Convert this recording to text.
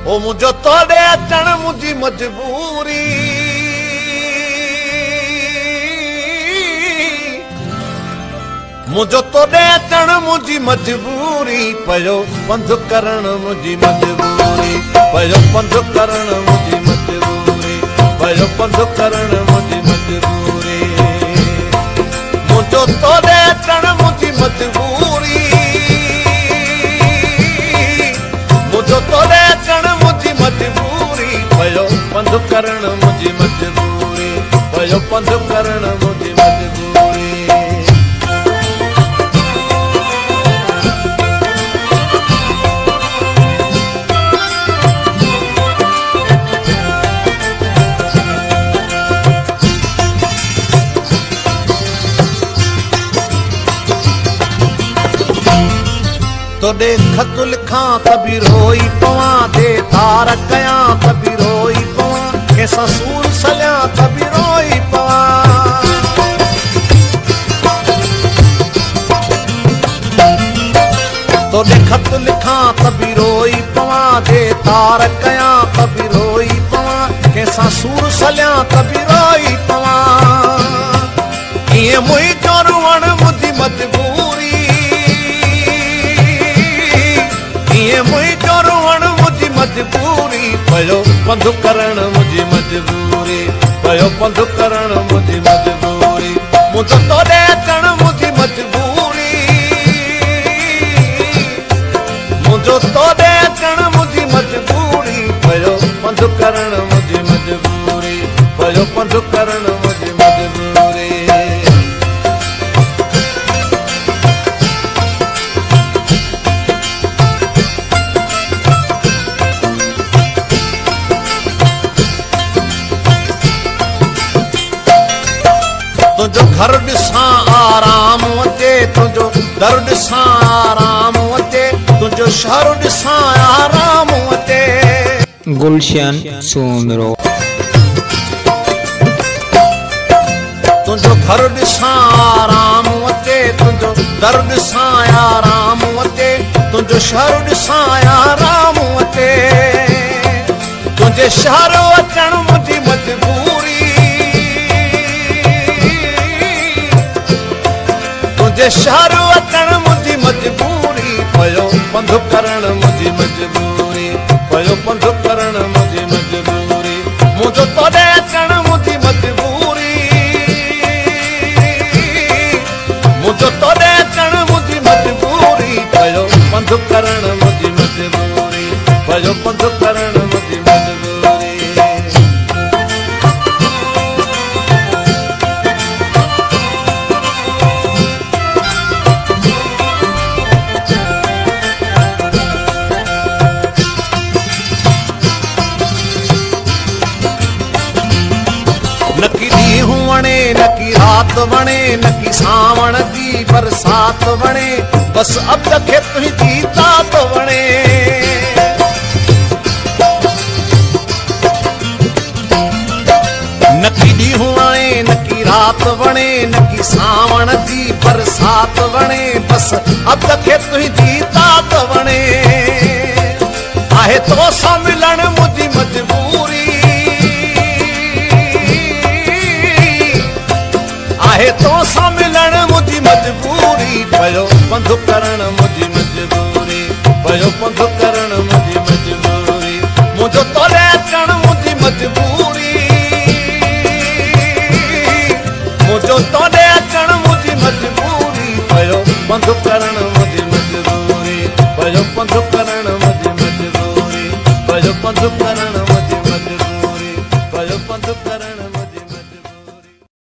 ओ मुझो तोड़े अचण मुझी मजबूरी मुझो तोड़े अचण मुझी मजबूरी पयो पंध करण मुझी मजबूरी पयो पंध करण मुझी मजबूरी पयो पंध करण मुझी मजबूरी मुझो तोड़े अचण मुझी मजबूरी मुझो तोड़े अचण मुझी मजबूरी पयो पंध करण मुझी मजबूरी पयो पंध करण मुझी मजबूरी तोड़े खत लिखा तभी रोई पवा दे तार कया तभी रोई पवा कैसा सूर सलिया तभी रोई पवा तोड़े खत लिखा तभी रोई पवा दे तार कया तभी रोई पवा कैसा सूर सलिया तभी रोई पवा ये मुई चोरवण मुझी मजबूरी ये मुई चोरवण मुझी मजबूरी पयो पंध करण मुझी मजबूरी पयो पंध करण मुझी मजबूरी मुझो तोड़े अचण मुझी मजबूरी मुझो तोड़े अचण मुझी मजबूरी पयो पंध करण मुझी मजबूरी पयो पंध करण मुझी मजबूरी तुझो घर ॾिसां आराम अचे तुझो दर ॾिसां आराम अचे तुझो शहर ॾिसां आराम अचे गुलशन सोमरो तुझो घर ॾिसां आराम अचे तुझो दर ॾिसां आराम अचे तुझो शहर ॾिसां आराम अचे तुझे शहर अचण मुझी मजबूरी तुझे शहर अचण मुझी मजबूरी पयो पंध करण मुझी मजबूरी पयो पंध करण मुझी मजबूरी मुझो तोड़े अचण मुझी मजबूरी मुझो तोड़े अचण मुझी मजबूरी पयो पंध करण मुझी मजबूरी पयो पंध करण मुझी मजबूरी नकी ॾींहुं वणे नकी रात वणे नकी सावण जी बरसात वणे बस अब खे तुंहिंजी तात वणे नकी ॾींहुं वणे नकी रात वणे नकी सावण जी बरसात वणे बस अब खे तुंहिंजी तात वणे आहे तो सां मिलण मुझी मजबूरी आहे तो सां मिलण मुझी मजबूरी पयो पंध करण मुझी मजबूरी पयो पंध करण मुझी मजबूरी मुझो तोड़े अचण मुझी मजबूरी मुझो तोड़े अचण मुझी मजबूरी पयो पंध करण मुझी मजबूरी पयो पंध करण मुझी मजबूरी पयो पंध करण